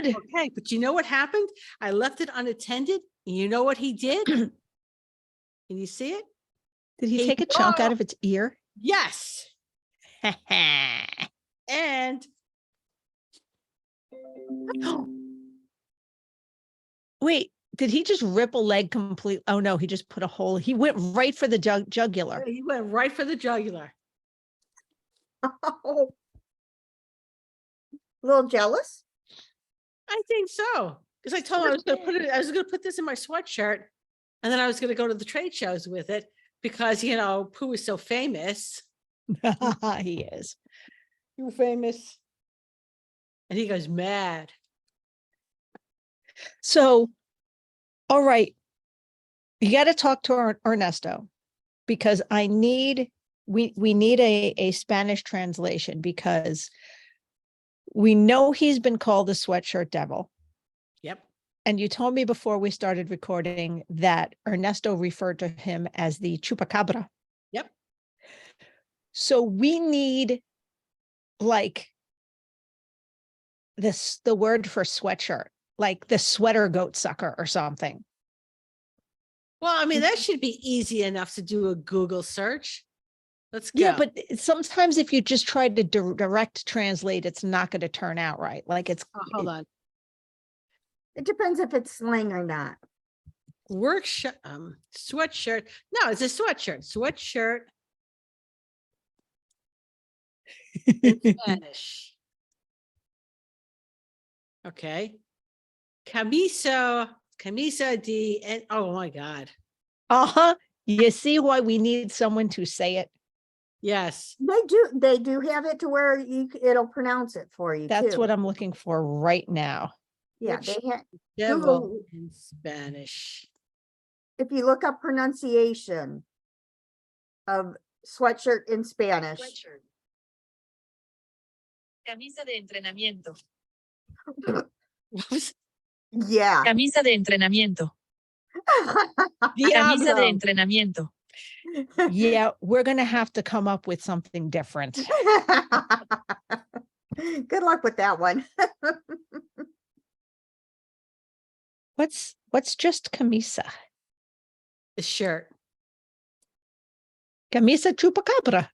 Okay, but you know what happened? I left it unattended. And you know what he did? Can you see it? Did he He take a chunk out of its ear? Yes. And Wait, did he just rip a leg complete? Oh no, he just put a hole. He went right for the jugular. he went right for the jugular. Oh. A little jealous? I think so. Because I told him I was going to put this in my sweatshirt, and then I was going to go to the trade shows with it because, you know, Pooh is so famous. He is. You're famous. And he goes mad. So, all right, you got to talk to Ernesto because we need a Spanish translation because we know he's been called the sweatshirt devil. Yep. And you told me before we started recording that Ernesto referred to him as the chupacabra. Yep. So we need like the word for sweatshirt, like the sweater goat sucker or something. Well, I mean, that should be easy enough to do a Google search. Let's go. Yeah, but sometimes if you just try to direct translate, it's not going to turn out right. Like it's hold on. It depends if it's slang or not. Workshop, sweatshirt. No, it's a sweatshirt. Sweatshirt in Spanish. Okay. Camisa and oh my God. Uh-huh. You see why we need someone to say it? Yes. They do have it to where it'll pronounce it for you. That's too. what I'm looking for right now. Yeah, Which- they had, Devil Google- in Spanish. if you look up pronunciation of sweatshirt in Spanish, Sweatshirt. Camisa de entrenamiento. yeah. Camisa de entrenamiento. Camisa de Diablo. entrenamiento. Yeah, we're gonna have to come up with something different. Good luck with that one. What's just camisa? The shirt. Camisa chupacabra,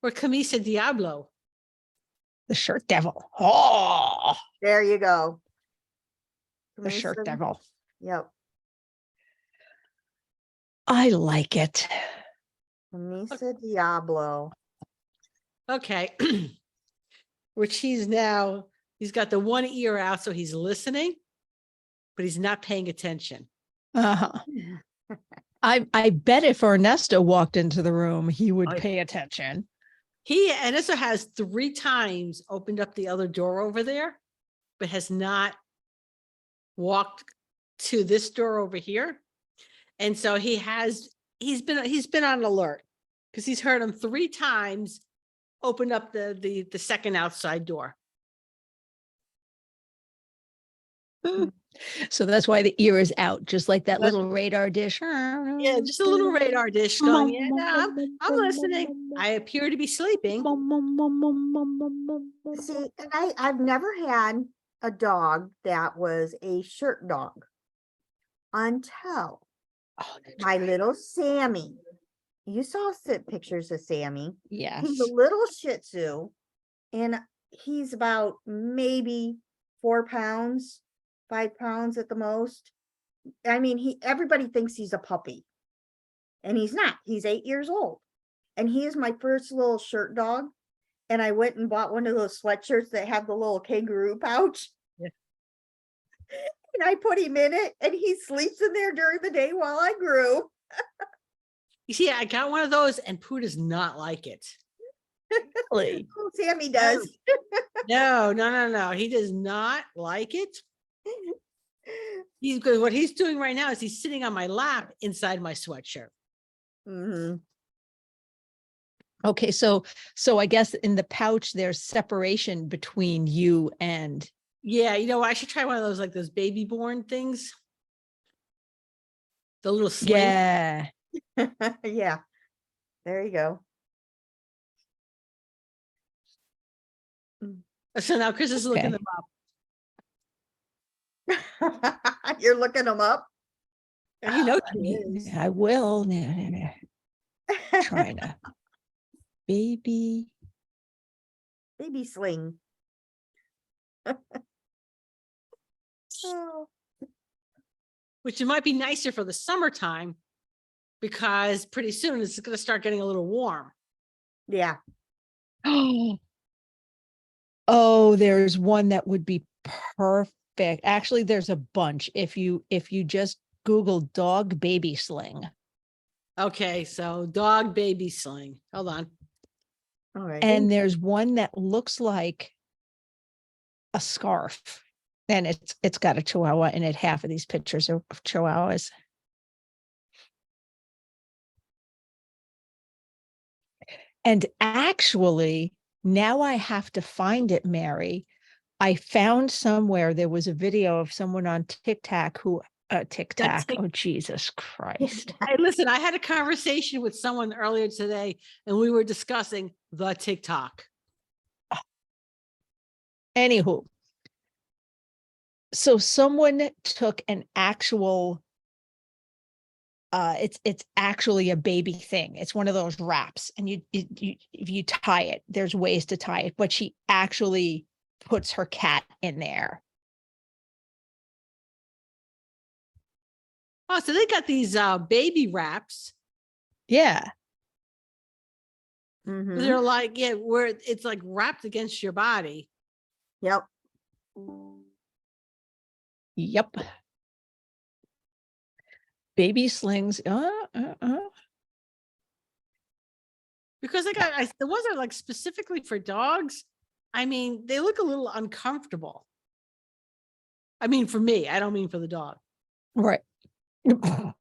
Or camisa diablo. the shirt devil. Oh, There you go. the shirt Camisa- devil. Yep. I like it. Camisa Diablo. Okay. Which he's got the one ear out, so he's listening, but he's not paying attention. Uh-huh. I bet if Ernesto walked into the room, he would I- pay attention. And also has 3 times opened up the other door over there, but has not walked to this door over here. And so he's been on alert because he's heard him 3 times open up the second outside door. So that's why the ear is out, just like that That's- little radar dish. Yeah, just a little radar dish going, yeah, no, I'm listening. I appear to be sleeping. See, and I've never had a dog that was a shirt dog until Oh, that's my right. little Sammy. You saw pictures of Sammy. Yes. He's a little Shih Tzu, and he's about maybe 4 pounds, 5 pounds at the most. I mean, everybody thinks he's a puppy, and he's not. He's 8 years old, and he is my first little shirt dog. And I went and bought one of those sweatshirts that have the little kangaroo pouch. Yeah. And I put him in it, and he sleeps in there during the day while I grew. You see, I got one of those and Pooh does not like it. Really? Oh, Sammy does. No. He does not like it. What he's doing right now is he's sitting on my lap inside my sweatshirt. Mhm. Okay, so I guess in the pouch there's separation between you and Yeah, I should try one of those, like those baby born things. The little sling. yeah. Yeah. There you go. So now Chris is looking Okay. them up. You're looking them up. And you know I she mean, is. I will. Trying to baby. Baby sling. Oh, Which it might be nicer for the summertime because pretty soon it's going to start getting a little warm. yeah. Oh, there's one that would be perfect. Actually, there's a bunch. If you just Google dog baby sling. Okay, so dog baby sling. Hold on. All right. And there's one that looks like a scarf. And it's got a chihuahua in it. Half of these pictures are of chihuahuas. And actually, now I have to find it, Mary. I found somewhere there was a video of someone on TikTok who TikTok. Tik- Oh, Jesus Christ. Hey, listen, I had a conversation with someone earlier today and we were discussing the TikTok. Anywho, so someone took an actual it's actually a baby thing. It's one of those wraps, and you if you tie it, there's ways to tie it, but she actually puts her cat in there. Oh, so they got these baby wraps. Yeah. Mhm. They're like, yeah, where it's like wrapped against your body. Yep. Yep. Baby slings. Because the ones that are like specifically for dogs, I mean, they look a little uncomfortable. I mean, for me, I don't mean for the dog. Right. Well,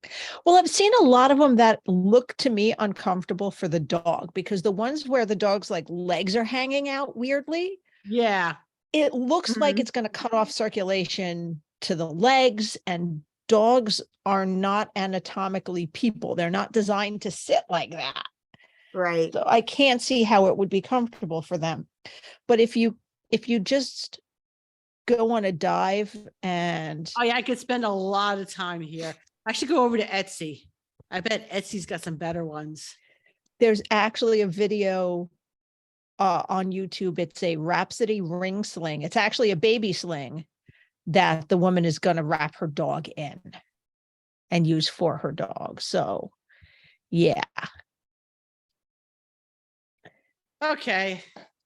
I've seen a lot of them that look to me uncomfortable for the dog, because the ones where the dog's like legs are hanging out weirdly, Yeah. it looks like Mhm. it's going to cut off circulation to the legs, and dogs are not anatomically people. They're not designed to sit like that. Right. So I can't see how it would be comfortable for them. But if you just go on a dive and Oh yeah, I could spend a lot of time here. I should go over to Etsy. I bet Etsy's got some better ones. there's actually a video on YouTube. It's a Rhapsody ring sling. It's actually a baby sling that the woman is going to wrap her dog in and use for her dog. So, yeah. Okay.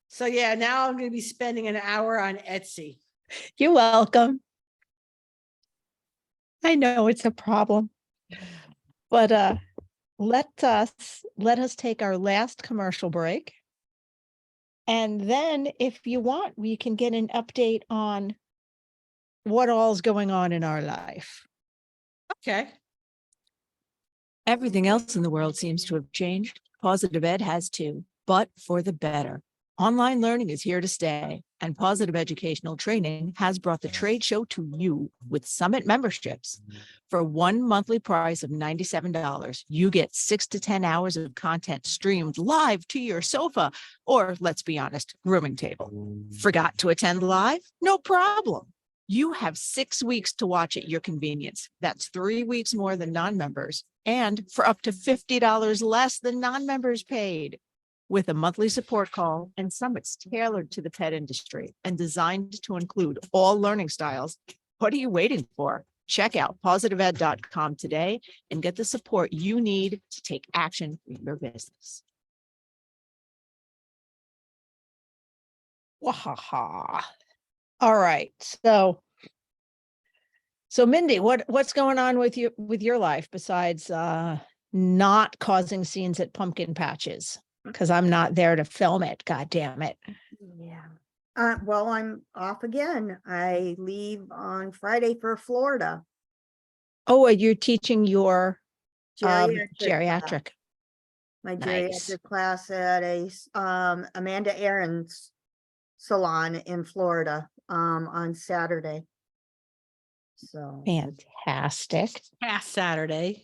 So yeah, now I'm going to be spending an hour on Etsy. You're welcome. I know it's a problem, but let us take our last commercial break. And then if you want, we can get an update on what all's going on in our life. Okay. Everything else in the world seems to have changed. Positive Ed has too, but for the better. Online learning is here to stay, and Positive Educational Training has brought the trade show to you with Summit memberships. For one monthly price of $97, you get 6 to 10 hours of content streamed live to your sofa, or let's be honest, grooming table. Forgot to attend live? No problem. You have 6 weeks to watch at your convenience. That's 3 weeks more than non-members, and for up to $50 less than non-members paid. With a monthly support call and summits tailored to the pet industry and designed to include all learning styles, what are you waiting for? Check out positiveed.com today and get the support you need to take action in your business. Wahaha. All right. So Mindy, what's going on with your life besides not causing scenes at pumpkin patches? Because I'm not there to film it. God damn it. Yeah. Well, I'm off again. I leave on Friday for Florida. Oh, you're teaching your Geriatric class. geriatric. My Nice. geriatric class at a Amanda Aaron's salon in Florida on Saturday. So Fantastic. Past Saturday.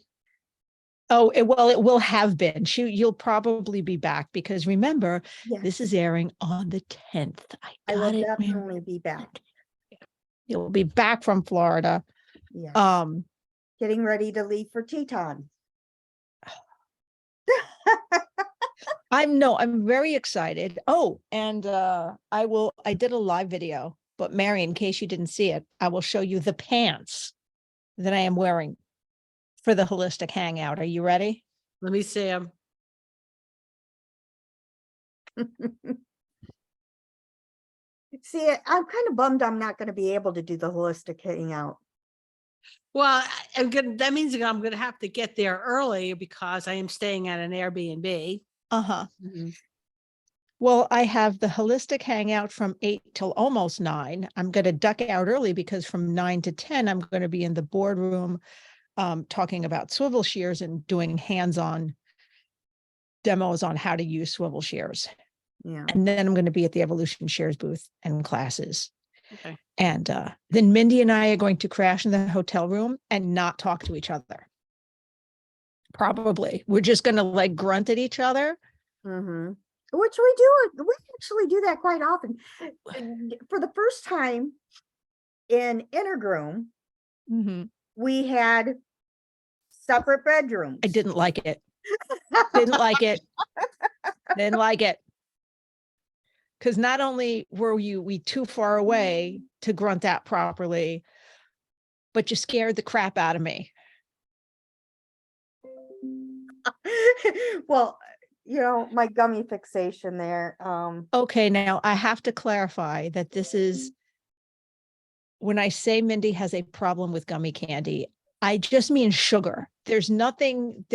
Oh, it will have been. You'll probably be back, because remember, yes, this is airing on the 10th. I got will it. definitely be back. You'll be back from Florida. Yes. Um, Getting ready to leave for Teton. I'm very excited. Oh, and I did a live video, but Mary, in case you didn't see it, I will show you the pants that I am wearing for the holistic hangout. Are you ready? Let me see them. See, I'm kind of bummed I'm not going to be able to do the holistic hangout. Well, that means I'm going to have to get there early because I am staying at an Airbnb. Uh-huh. Mm-hmm. Well, I have the holistic hangout from 8 till almost 9. I'm going to duck out early because from 9 to 10, I'm going to be in the boardroom talking about swivel shears and doing hands-on demos on how to use swivel shears. Yeah. And then I'm going to be at the Evolution Shares booth and classes. Okay. And then Mindy and I are going to crash in the hotel room and not talk to each other. Probably. We're just going to like grunt at each other. Mm-hmm. Which we do. We actually do that quite often. For the first time in Intergroom, we had separate bedrooms. I didn't like it. Didn't like it. Didn't like it. Because not only were we too far away to grunt out properly, but you scared the crap out of me. Well, my gummy fixation there. Okay, now I have to clarify that this is, when I say Mindy has a problem with gummy candy, I just mean sugar. There's nothing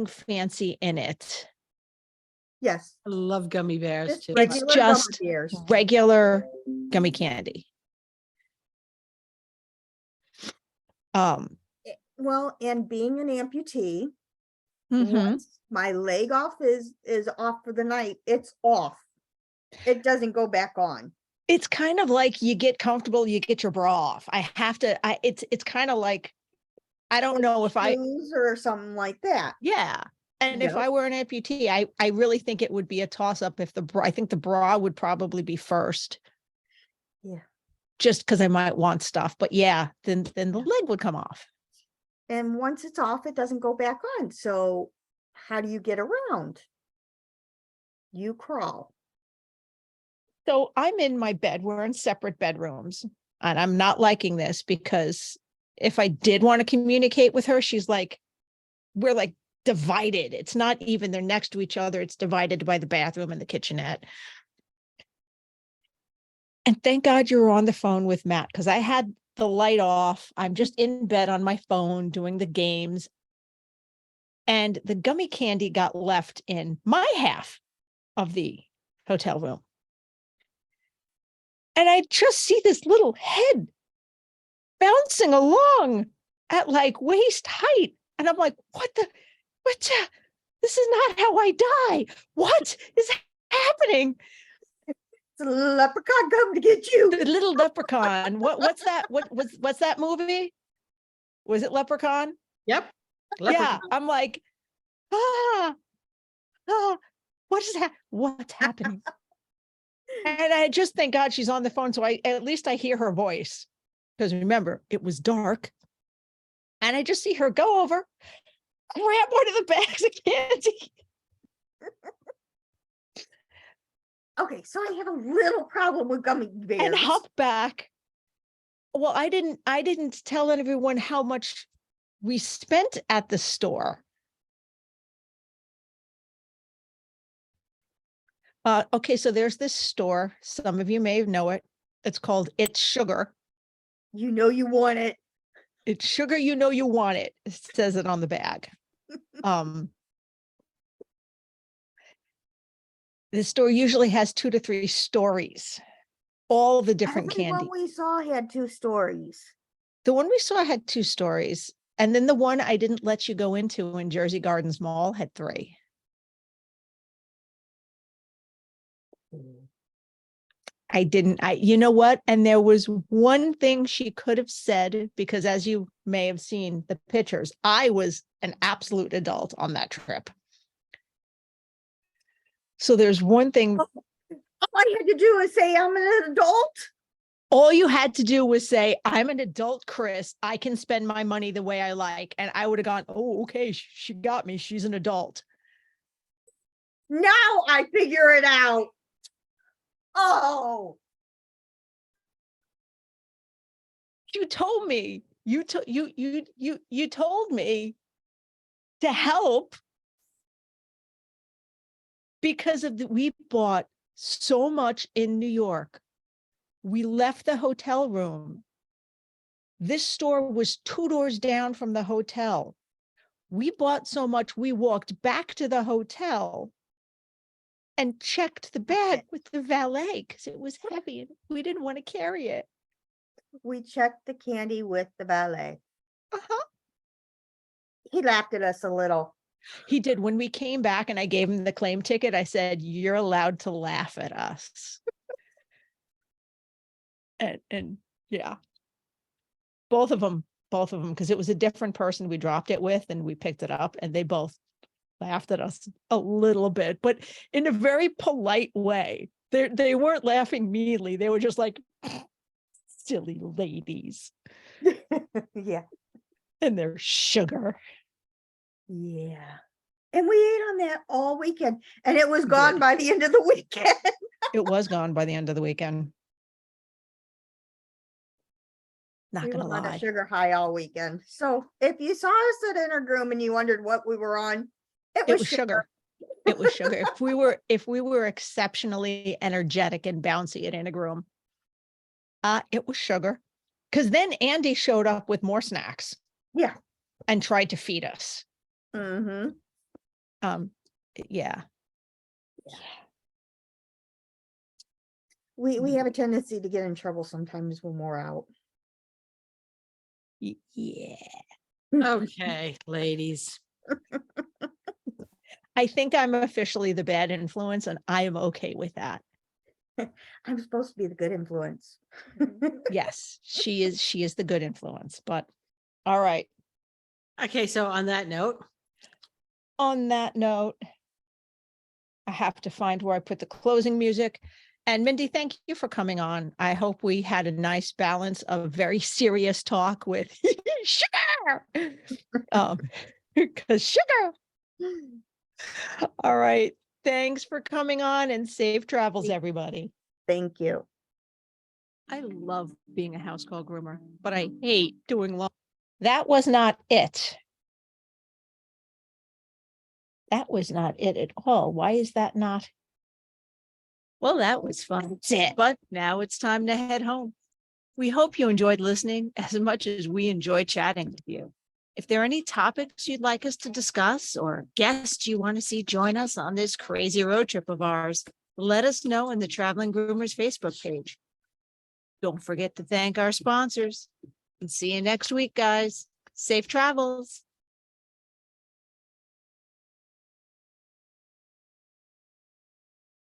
fancy in it. Yes. I love gummy bears Just too. It's regular just gummy bears. regular gummy candy. Well, and being an amputee, mhm. once my leg off is off for the night, it's off. It doesn't go back on. It's kind of like you get comfortable, you get your bra off. It's kind of like, I don't know if Shoes or something like that. yeah. And if Yep. I were an amputee, I really think it would be a toss up if I think the bra would probably be first. Yeah. Just because I might want stuff, but yeah, then the leg would come off. And once it's off, it doesn't go back on. So how do you get around? You crawl. So I'm in my bed. We're in separate bedrooms, and I'm not liking this because if I did want to communicate with her, we're like divided. It's not even they're next to each other. It's divided by the bathroom and the kitchenette. And thank God you were on the phone with Matt, because I had the light off. I'm just in bed on my phone doing the games. And the gummy candy got left in my half of the hotel room. And I just see this little head bouncing along at like waist height. And I'm like, this is not how I die. What is happening? It's a leprechaun come to get you. The little leprechaun. What's that? What's that movie? Was it Leprechaun? Yep. Yeah. Leprechaun. I'm like, what's happening? And I just thank God she's on the phone. So at least I hear her voice. Because remember, it was dark. And I just see her go over, grab one of the bags of candy. Okay, so I have a little problem with gummy bears. And hop back. Well, I didn't tell everyone how much we spent at the store. Okay, so there's this store. Some of you may know it. It's called It's Sugar. You know you want it. It's sugar, you know you want it. It says it on the bag. The store usually has 2 to 3 stories. All the different Every candy. one we saw had 2 stories. The one we saw had 2 stories. And then the one I didn't let you go into in Jersey Gardens Mall had 3. You know what? And there was one thing she could have said, because as you may have seen the pictures, I was an absolute adult on that trip. So there's one thing. All I had to do is say I'm an adult. All you had to do was say, I'm an adult, Chris. I can spend my money the way I like. And I would have gone, oh, okay, she got me. She's an adult. Now I figure it out. Oh. You told me. You told me to help because we bought so much in New York. We left the hotel room. This store was 2 doors down from the hotel. We bought so much, we walked back to the hotel and checked the bag with the valet because it was heavy and we didn't want to carry it. We checked the candy with the valet. Uh-huh. He laughed at us a little. He did. When we came back and I gave him the claim ticket, I said, you're allowed to laugh at us. and yeah, both of them, because it was a different person we dropped it with and we picked it up and they both laughed at us a little bit, but in a very polite way. They weren't laughing meanly. They were just like, silly ladies. Yeah. And their sugar. Yeah. And we ate on that all weekend and it was gone did. by the end of the weekend. It was gone by the end of the weekend. Not We gonna were on a lie. sugar high all weekend. So if you saw us at Intergroom and you wondered what we were on, It was sugar. It was sugar. If we were exceptionally energetic and bouncy at Intergroom, it was sugar. Because then Andy showed up with more snacks. Yeah. And tried to feed us. Mm-hmm. Yeah. We have a tendency to get in trouble sometimes when we're out. Yeah. Okay, ladies. I think I'm officially the bad influence and I am okay with that. I'm supposed to be the good influence. Yes, she is the good influence, but all right. Okay, so on that note, On that note, I have to find where I put the closing music. And Mindy, thank you for coming on. I hope we had a nice balance of very serious talk with sugar. Because sugar. All right. Thanks for coming on and safe travels, everybody. Thank you. I love being a house call groomer, but I hate doing law. That was not it. That was not it at all. Why is that not? Well, that was fun. That's it. But now it's time to head home. We hope you enjoyed listening as much as we enjoyed chatting with you. If there are any topics you'd like us to discuss or guests you want to see join us on this crazy road trip of ours, let us know in the Traveling Groomers Facebook page. Don't forget to thank our sponsors and see you next week, guys. Safe travels.